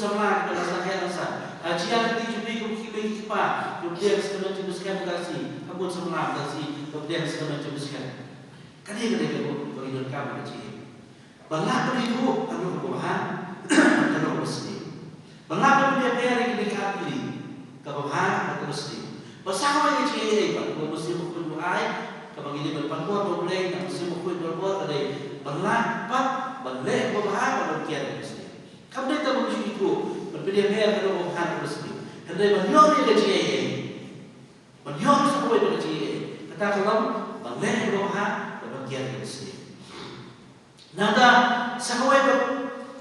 sama kita sakit rasa. Ajian di jubi kubi kipa, kemudian sekarang cubuskan kasih, kabut sama kasih, kemudian sekarang cubuskan. Kali ini kita berikan kamu kecil. Bangla itu anu kebahan, anu mesti. Bangla dia biar kita pilih kebahan atau mesti. Bersama kecil, pak, mesti mukul doai. Kapag hindi magpagkuha problema na gusto mo kuya berbuat ada berlapat berleh berbahaya berkian mesti. Kamu dah tahu mesti itu berbeda beda kalau berbahaya mesti. Hendak menyor dia kecil, menyor sampai dia kecil. Kata kalau berleh berbahaya berkian mesti. Nada sampai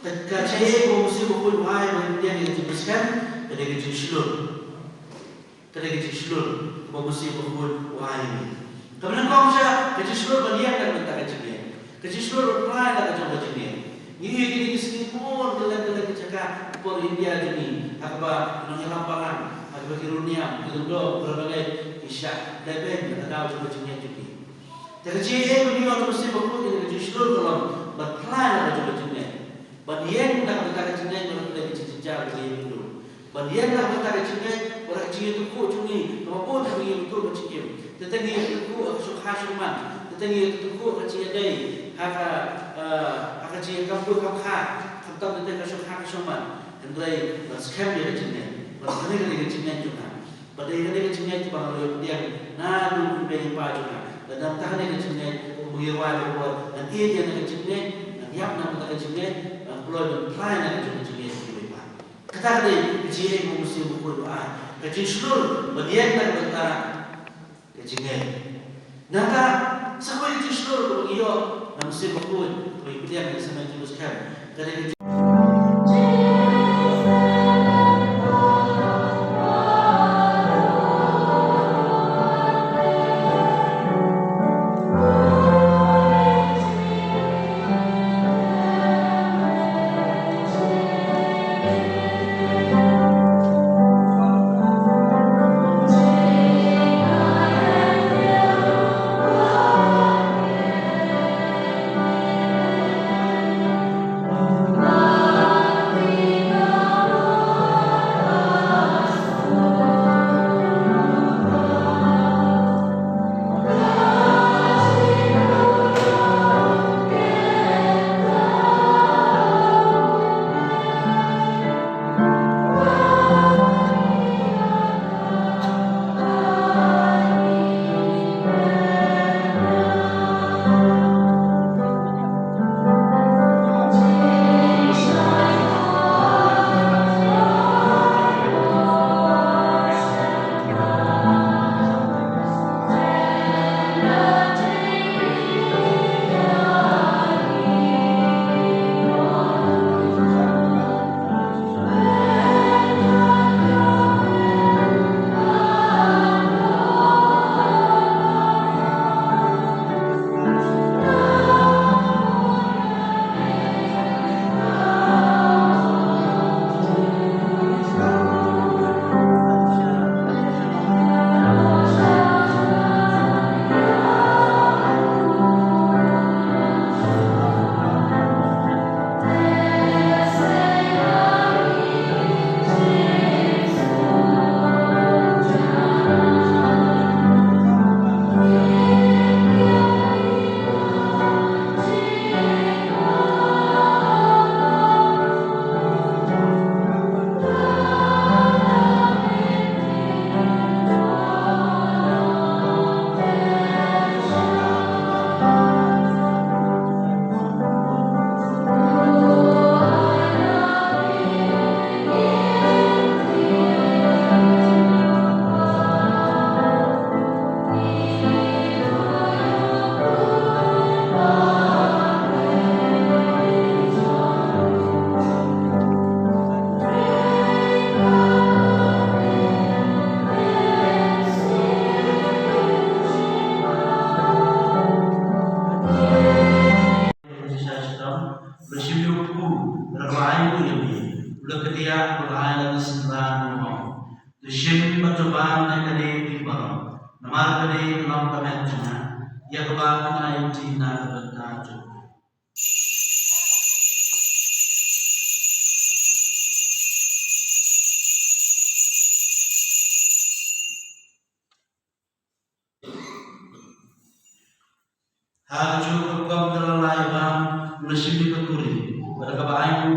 kecil mesti kuya berbahaya berkian yang dibesarkan dari kecil seluruh, dari kecil seluruh mesti kuya berbahaya. Kemudian kau bisa kecil balian dan bentar kecilnya, kecil pelan dan kecil kecilnya. Ini sini pun dalam kecakap por India ini, apa yang lapangan, apa kirunia, itu berbagai isyak, leben dan ada kecil kecilnya juga. Kecil ini orang mesti berkumpul dengan kecil dalam berpelan dan kecil kecilnya. Balian dan bentar kecilnya berbagai kecil jauh dari itu. Balian dan bentar kecilnya berkecil itu kucungi, maupun kecil itu kecil. Tetapi itu aku hasuman, tetapi itu aku kecil day, haka kecil kampung kamkha, kampung itu aku hasuman, hendai sekarang dia kecilnya, berkali kali kecilnya juga, badai kali kecilnya itu bangladesh dia, nadu beri pajak, dan tahan kecilnya, buyuan buat, dan dia kecilnya, tiap nama kecilnya, pulau dan plan kecilnya juga. Kata dia kecil mesti buku doa, kecil seluruh, badian dan bentar. Kecilnya, nada sampai kecil seluruh bagi yo, namun sih berpun, kemudian yang sama teruskan. Dari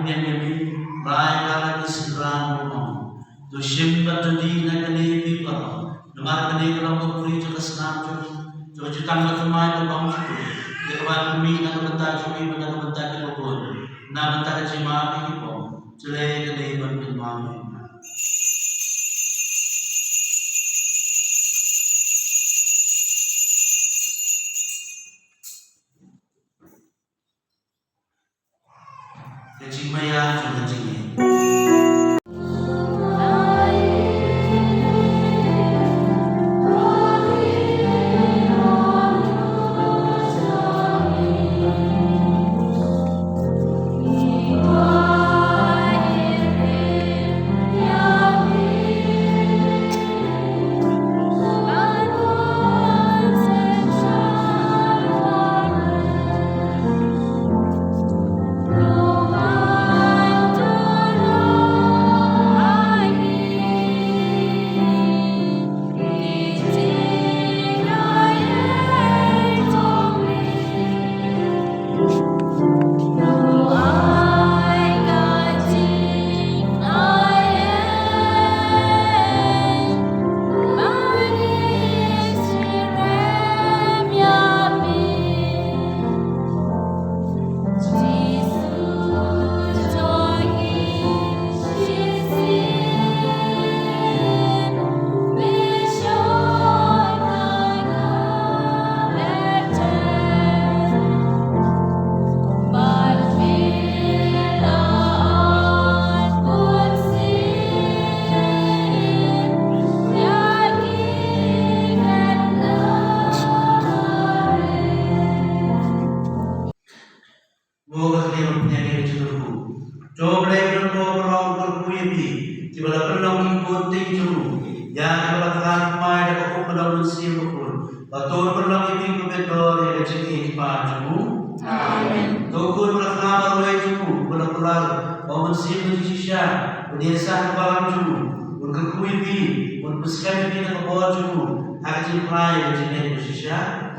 yang ini raya Islam umum. Tu simpan jadi nak ni people. Namar kini kalau berpuri juga senang juga jutang bertumai berbang juga. Dekat kami nak bentar cumi bentar kebun. Nak bentar cima pergi pun. Jelek kini berpindah. Kecimaya sudah tinggi.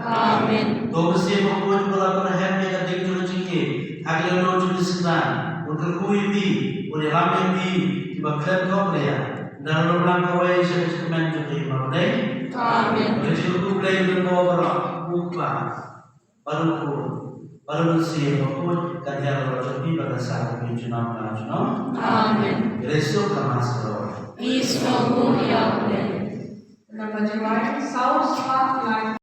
Amen. To bersih membuat pelakuan happy ketika terjadi. Agar lo jadi senang. Untuk kuibi, oleh ramai bi, dibakar kau dia. Dan lo langkah wajib semen jadi maklum. Amen. Jadi aku play dengan orang buka, baru bersih membuat kerja lo jadi pada saat menjenam. Amen. Yesus kamasro. Ismail ya Allah. Number 2, South Park Life.